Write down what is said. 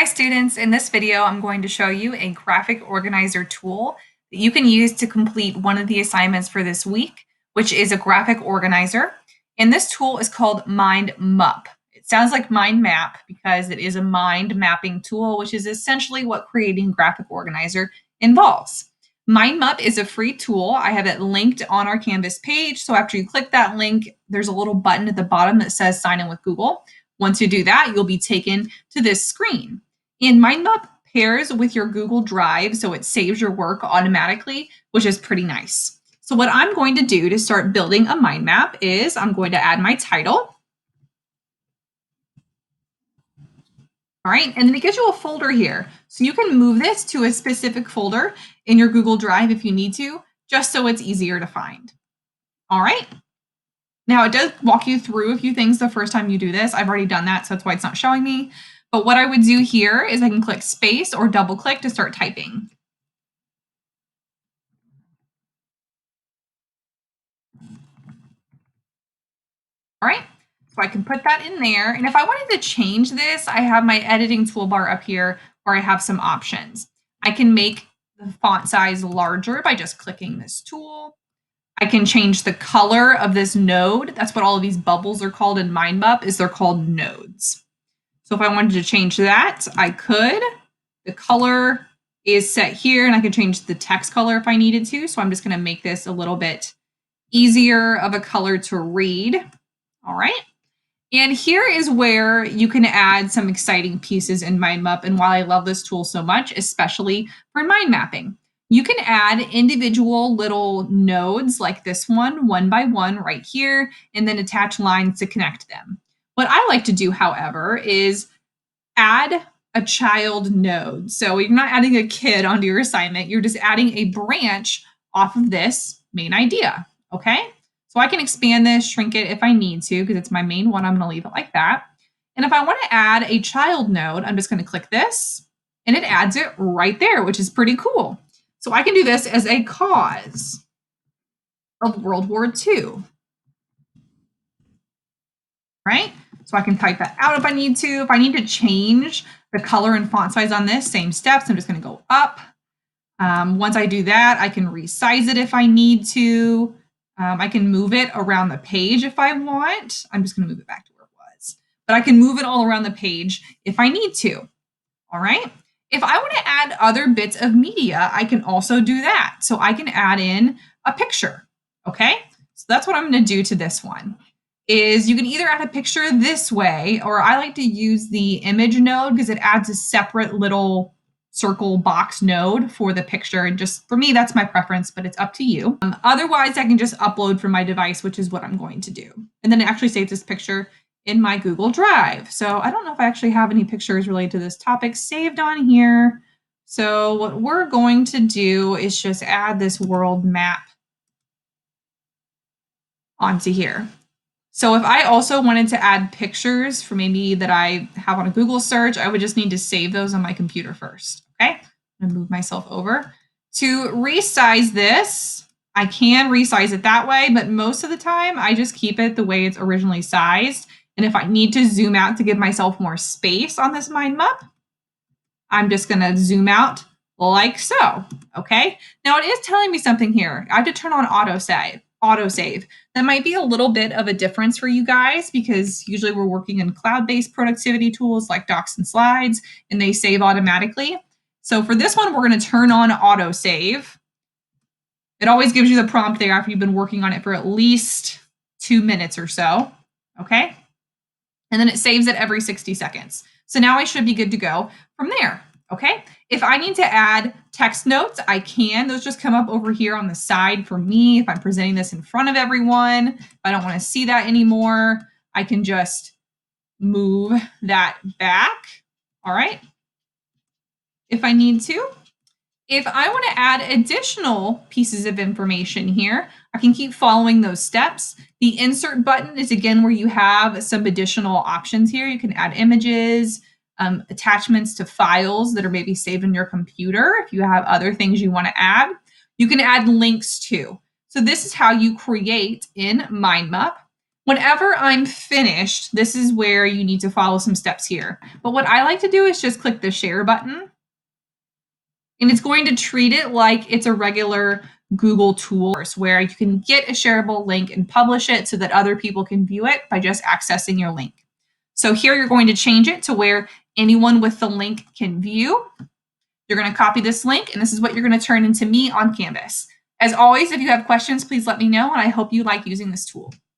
Hi students, in this video I'm going to show you a graphic organizer tool that you can use to complete one of the assignments for this week, which is a graphic organizer. And this tool is called Mindmup. It sounds like mind map because it is a mind mapping tool, which is essentially what creating graphic organizer involves. Mindmup is a free tool. I have it linked on our Canvas page. So after you click that link, there's a little button at the bottom that says sign in with Google. Once you do that, you'll be taken to this screen. And Mindmup pairs with your Google Drive, so it saves your work automatically, which is pretty nice. So what I'm going to do to start building a mind map is I'm going to add my title. All right, and then it gives you a folder here. So you can move this to a specific folder in your Google Drive if you need to, just so it's easier to find. All right. Now it does walk you through a few things the first time you do this. I've already done that, so that's why it's not showing me. But what I would do here is I can click space or double click to start typing. All right, so I can put that in there. And if I wanted to change this, I have my editing toolbar up here where I have some options. I can make the font size larger by just clicking this tool. I can change the color of this node. That's what all of these bubbles are called in Mindmup, is they're called nodes. So if I wanted to change that, I could. The color is set here, and I can change the text color if I needed to. So I'm just going to make this a little bit easier of a color to read. All right. And here is where you can add some exciting pieces in Mindmup. And why I love this tool so much, especially for mind mapping. You can add individual little nodes like this one by one right here, and then attach lines to connect them. What I like to do, however, is add a child node. So you're not adding a kid onto your assignment, you're just adding a branch off of this main idea, okay? So I can expand this, shrink it if I need to, because it's my main one, I'm gonna leave it like that. And if I wanna add a child node, I'm just gonna click this, and it adds it right there, which is pretty cool. So I can do this as a cause of World War II, right? So I can type that out if I need to. If I need to change the color and font size on this, same steps. I'm just going to go up. Once I do that, I can resize it if I need to. I can move it around the page if I want. I'm just going to move it back to where it was. But I can move it all around the page if I need to. All right. If I want to add other bits of media, I can also do that. So I can add in a picture. Okay. So that's what I'm going to do to this one. Is you can either add a picture this way, or I like to use the image node because it adds a separate little circle box node for the picture. And just for me, that's my preference, but it's up to you. Otherwise, I can just upload from my device, which is what I'm going to do. And then it actually saves this picture in my Google Drive. So I don't know if I actually have any pictures related to this topic saved on here. So what we're going to do is just add this world map onto here. So if I also wanted to add pictures for maybe that I have on a Google search, I would just need to save those on my computer first. Okay, I'm gonna move myself over. To resize this, I can resize it that way, but most of the time I just keep it the way it's originally sized. And if I need to zoom out to give myself more space on this mind map, I'm just gonna zoom out like so, okay? Now it is telling me something here. I have to turn on autosave. That might be a little bit of a difference for you guys because usually we're working in cloud-based productivity tools like Docs and Slides, and they save automatically. So for this one, we're gonna turn on autosave. It always gives you the prompt there after you've been working on it for at least 2 minutes or so, okay? And then it saves it every 60 seconds. So now I should be good to go from there, okay? If I need to add text notes, I can. Those just come up over here on the side for me. If I'm presenting this in front of everyone, if I don't want to see that anymore, I can just move that back, all right? If I need to. If I want to add additional pieces of information here, I can keep following those steps. The insert button is again where you have some additional options here. You can add images, attachments to files that are maybe saved in your computer if you have other things you want to add. You can add links too. So this is how you create in Mindmup Whenever I'm finished, this is where you need to follow some steps here. But what I like to do is just click the share button, and it's going to treat it like it's a regular Google tool where you can get a shareable link and publish it so that other people can view it by just accessing your link. So here you're going to change it to where anyone with the link can view. You're going to copy this link, and this is what you're going to turn into me on Canvas. As always, if you have questions, please let me know, and I hope you like using this tool.